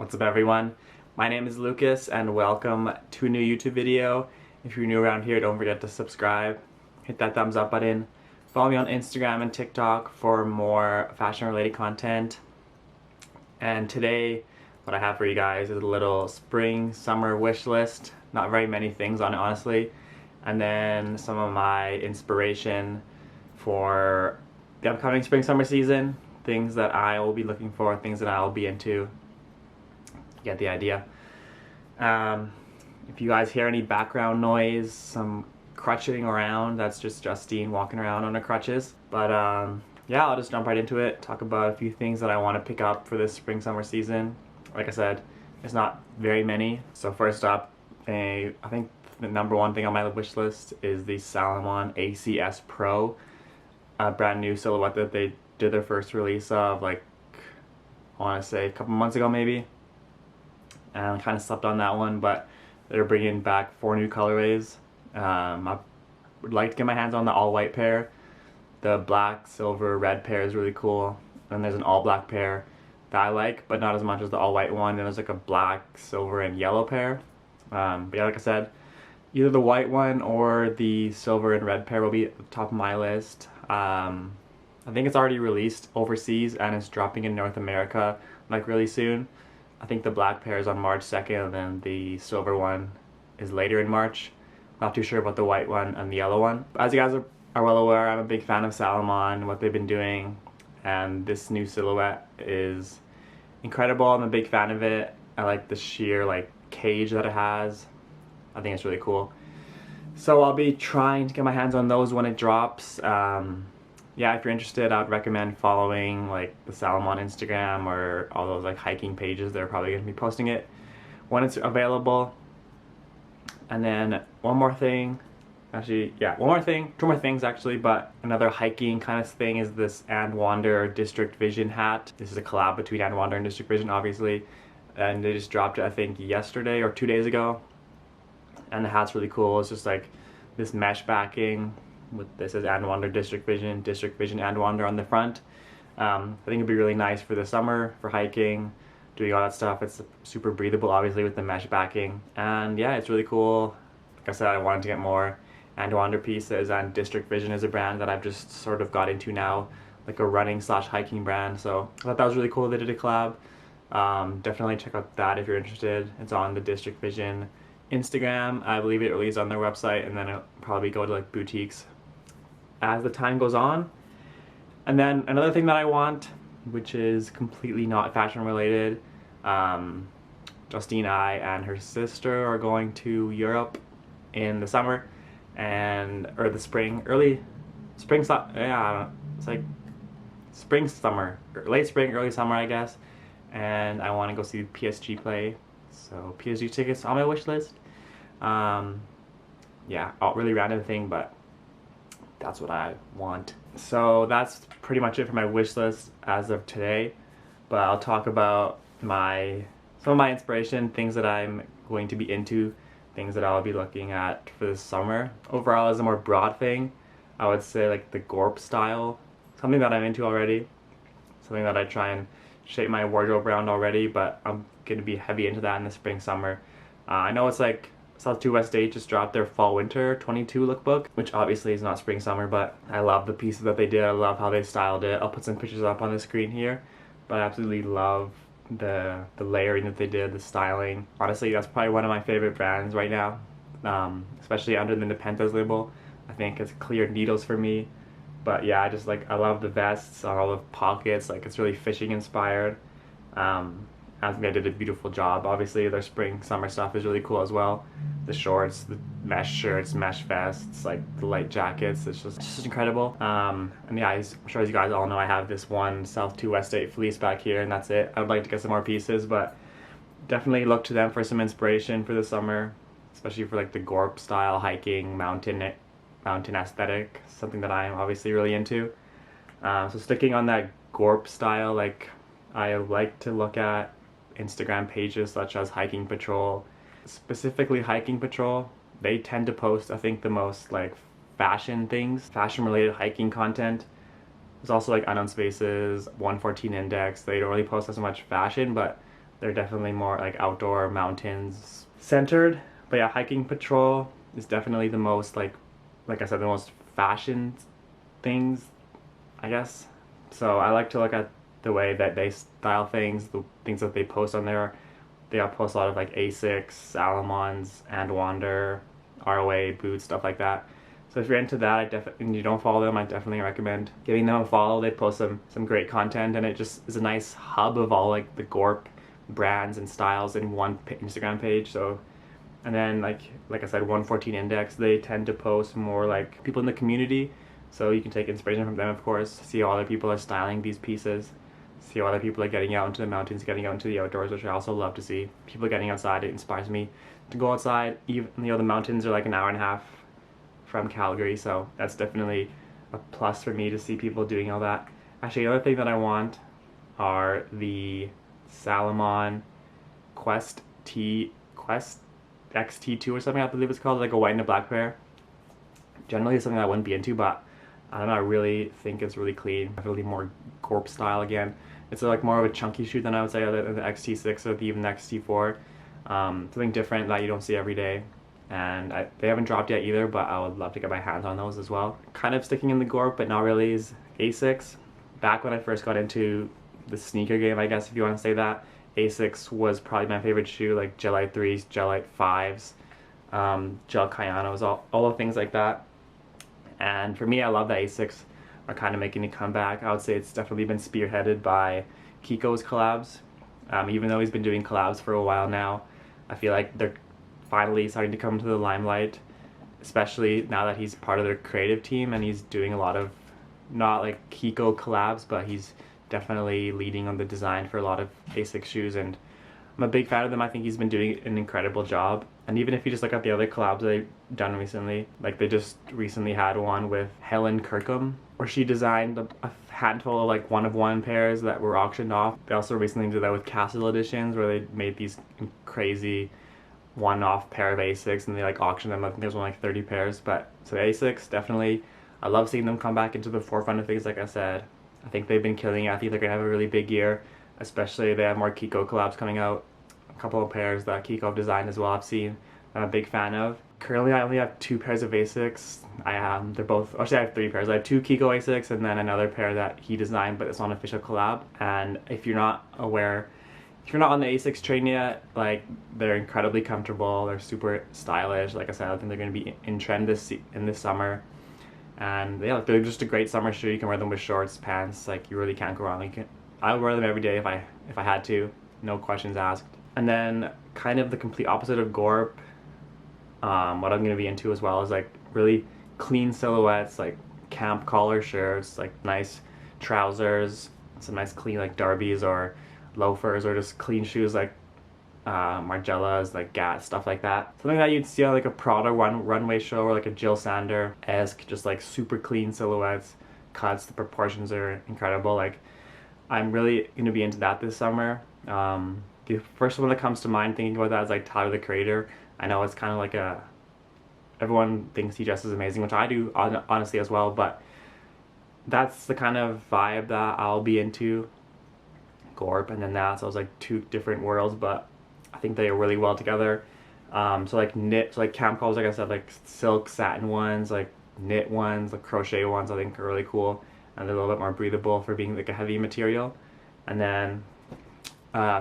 What's up everyone? My name is Lucas and welcome to a new YouTube video. If you're new around here, don't forget to subscribe, hit that thumbs up button, follow me on Instagram and TikTok for more fashion related content. And today what I have for you guys is a little spring summer wish list. Not very many things on it honestly. And then some of my inspiration for the upcoming spring summer season, things that I will be looking for, things that I'll be into. Get the idea. If you guys hear any background noise, some crutching around, that's just Justine walking around on her crutches. But yeah, I'll just jump right into it, talk about a few things that I want to pick up for this spring summer season. Like I said, there's not very many. So first up, I think the number one thing on my wish list is the Salomon Acs Pro, a brand new silhouette that they did their first release of, like, I want to say a couple months ago maybe. And I kind of slept on that one, but they're bringing back 4 new colorways. I would like to get my hands on the all-white pair. The black, silver, red pair is really cool. And there's an all-black pair that I like, but not as much as the all-white one. And there's like a black, silver, and yellow pair. But yeah, like I said, either the white one or the silver and red pair will be at the top of my list. I think it's already released overseas and it's dropping in North America like really soon. I think the black pair is on March 2nd and then the silver one is later in March. Not too sure about the white one and the yellow one. But as you guys are well aware, I'm a big fan of Salomon, what they've been doing, and this new silhouette is incredible. I'm a big fan of it. I like the sheer cage that it has. I think it's really cool. So I'll be trying to get my hands on those when it drops. Yeah, if you're interested, I would recommend following the Salomon Instagram or all those hiking pages. They're probably going to be posting it when it's available. And then one more thing, two more things actually, but another hiking kind of thing is this And Wander District Vision hat. This is a collab between And Wander and District Vision, obviously, and they just dropped it I think yesterday or 2 days ago. And the hat's really cool. It's just this mesh backing with this is And Wander District Vision And Wander on the front. I think it'd be really nice for the summer, for hiking, doing all that stuff. It's super breathable obviously with the mesh backing, and yeah, it's really cool. Like I said, I wanted to get more And Wander pieces, and District Vision is a brand that I've just sort of got into now, like a running / hiking brand, so I thought that was really cool they did a collab. Definitely check out that if you're interested. It's on the District Vision Instagram. I believe it released on their website, and then it'll probably go to boutiques as the time goes on. And then another thing that I want, which is completely not fashion related, Justine and her sister are going to Europe in the summer or the spring, late spring, early summer I guess, and I want to go see PSG play. So PSG tickets on my wish list. Yeah, a really random thing, but that's what I want. So that's pretty much it for my wish list as of today. But I'll talk about some of my inspiration, things that I'm going to be into, things that I'll be looking at for this summer. Overall, as a more broad thing, I would say the Gorp style, something that I'm into already, something that I try and shape my wardrobe around already, but I'm going to be heavy into that in the spring summer. I know it's South 2 West 8 just dropped their fall winter 22 lookbook, which obviously is not spring summer, but I love the pieces that they did. I love how they styled it. I'll put some pictures up on the screen here, but I absolutely love the layering that they did, the styling. Honestly, that's probably one of my favorite brands right now, especially under the Nepenthes label. I think it's clear needles for me, but yeah, I just I love the vests on all the pockets. It's really fishing inspired. I think they did a beautiful job. Obviously their spring summer stuff is really cool as well. The shorts, the mesh shirts, mesh vests, the light jackets, it's just incredible. And yeah, I'm sure as you guys all know, I have this one South 2 West 8 fleece back here, and that's it. I would like to get some more pieces, but definitely look to them for some inspiration for the summer, especially for the Gorp style hiking mountain aesthetic, something that I am obviously really into. So sticking on that Gorp style, I like to look at Instagram pages such as Hiking Patrol. Specifically Hiking Patrol, they tend to post I think the most fashion related hiking content. There's also Unknown Spaces, 114 Index. They don't really post as much fashion, but They're definitely more like outdoor mountains centered. But yeah, hiking patrol is definitely the most like I said, the most fashion things, I guess. So I like to look at the way that they style things, the things that they post on there. They post a lot of like Asics, Salomons, and Wander, ROA, boots, stuff like that. So if you're into that, and you don't follow them, I definitely recommend giving them a follow. They post some great content, and it just is a nice hub of all like the Gorp brands and styles in one Instagram page. So, and then like I said, 114 Index, they tend to post more like people in the community. So you can take inspiration from them, of course, see how other people are styling these pieces, see how other people are getting out into the mountains, getting out into the outdoors, which I also love to see. People getting outside, it inspires me to go outside. Even, the mountains are like an hour and a half from Calgary, so that's definitely a plus for me to see people doing all that. Actually, another thing that I want are the Salomon Quest XT2 or something, I believe it's called, like a white and a black pair. Generally it's something I wouldn't be into, but I don't know, I really think it's really clean, really more Gorp style again. It's like more of a chunky shoe than I would say other than the XT6 or even the XT4. Something different that you don't see every day. And they haven't dropped yet either, but I would love to get my hands on those as well. Kind of sticking in the Gorp, but not really, is Asics. Back when I first got into the sneaker game, I guess if you want to say that, Asics was probably my favorite shoe, like Gelite 3s, Gelite 5s, Gel Cayanos, all the things like that. And for me, I love that Asics are kind of making a comeback. I would say it's definitely been spearheaded by Kiko's collabs. Even though he's been doing collabs for a while now, I feel like they're finally starting to come to the limelight, especially now that he's part of their creative team and he's doing a lot of, not like Kiko collabs, but he's definitely leading on the design for a lot of Asics shoes, and I'm a big fan of them. I think he's been doing an incredible job. And even if you just look at the other collabs they've done recently, like they just recently had one with Helen Kirkham, where she designed a handful of like one-of-one pairs that were auctioned off. They also recently did that with Castle Editions, where they made these crazy one-off pair of Asics and they like auctioned them. I think there's one like 30 pairs. But so Asics, definitely, I love seeing them come back into the forefront of things. Like I said, I think they've been killing it. I think they're gonna have a really big year, especially they have more Kiko collabs coming out. A couple of pairs that Kiko have designed as well, I've seen, I'm a big fan of. Currently I only have 2 pairs of Asics. They're both, actually I have 3 pairs. I have 2 Kiko Asics and then another pair that he designed, but it's not an official collab. And if you're not aware, if you're not on the Asics train yet, like, they're incredibly comfortable, they're super stylish. Like I said, I think they're going to be in trend in this summer. And yeah, they're just a great summer shoe. You can wear them with shorts, pants, like you really can't go wrong. I would wear them every day if I had to, no questions asked. And then kind of the complete opposite of Gorp, what I'm going to be into as well is like really clean silhouettes, like camp collar shirts, like nice trousers, some nice clean like derbies or loafers, or just clean shoes like Margellas, like Gat, stuff like that. Something that you'd see on like a Prada runway show, or like a Jill Sander-esque, just like super clean silhouettes, cuts, the proportions are incredible. Like, I'm really going to be into that this summer. The first one that comes to mind thinking about that is like Tyler the Creator. I know it's kind of like everyone thinks he dresses amazing, which I do honestly as well, but that's the kind of vibe that I'll be into. Gorp and then that, so it's like 2 different worlds, but I think they are really well together. So like knit, so like camp colors, like I said, like silk satin ones, like knit ones, like crochet ones, I think are really cool, and they're a little bit more breathable for being like a heavy material. And then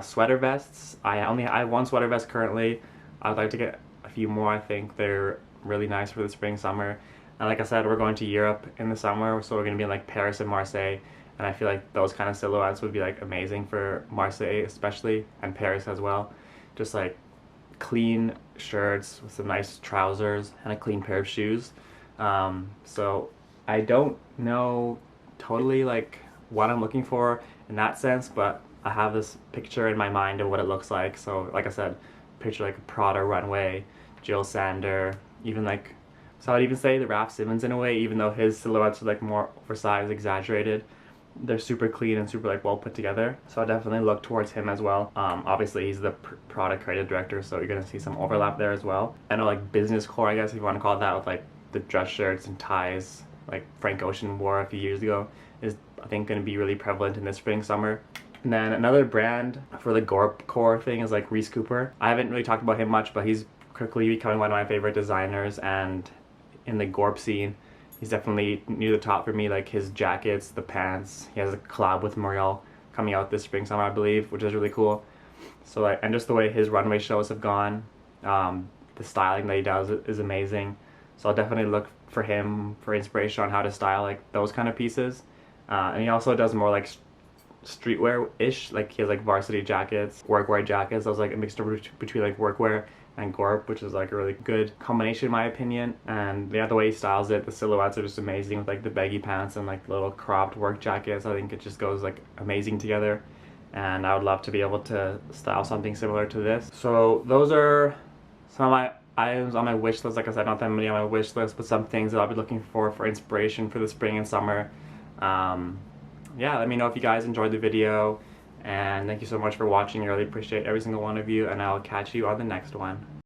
sweater vests, I have 1 sweater vest currently. I'd like to get a few more. I think they're really nice for the spring, summer. And like I said, we're going to Europe in the summer, so we're going to be in like Paris and Marseille, and I feel like those kind of silhouettes would be like amazing for Marseille especially, and Paris as well. Just like clean shirts with some nice trousers and a clean pair of shoes. So I don't know totally like what I'm looking for in that sense, but I have this picture in my mind of what it looks like. So like I said, picture like a Prada runway, Jill Sander, even like, so I'd even say the Raf Simons in a way, even though his silhouettes are like more oversized, exaggerated. They're super clean and super like well put together, so I definitely look towards him as well. Obviously he's the product creative director, so you're gonna see some overlap there as well. I know like business core, I guess if you want to call it that, with like the dress shirts and ties like Frank Ocean wore a few years ago, is I think going to be really prevalent in this spring, summer. And then another brand for the Gorp core thing is like Reese Cooper. I haven't really talked about him much, but he's quickly becoming one of my favorite designers, and in the Gorp scene, he's definitely near the top for me. Like his jackets, the pants. He has a collab with L'Oreal coming out this spring summer, I believe, which is really cool. So like, and just the way his runway shows have gone, the styling that he does is amazing. So I'll definitely look for him for inspiration on how to style like those kind of pieces. And he also does more like streetwear-ish, like he has like varsity jackets, workwear jackets. So it's like a mixture between like workwear and Gorp, which is like a really good combination in my opinion. And yeah, the way he styles it, the silhouettes are just amazing with like the baggy pants and like little cropped work jackets. I think it just goes like amazing together, and I would love to be able to style something similar to this. So those are some of my items on my wish list. Like I said, not that many on my wish list, but some things that I'll be looking for inspiration for the spring and summer. Yeah, let me know if you guys enjoyed the video, and thank you so much for watching. I really appreciate every single one of you, and I'll catch you on the next one.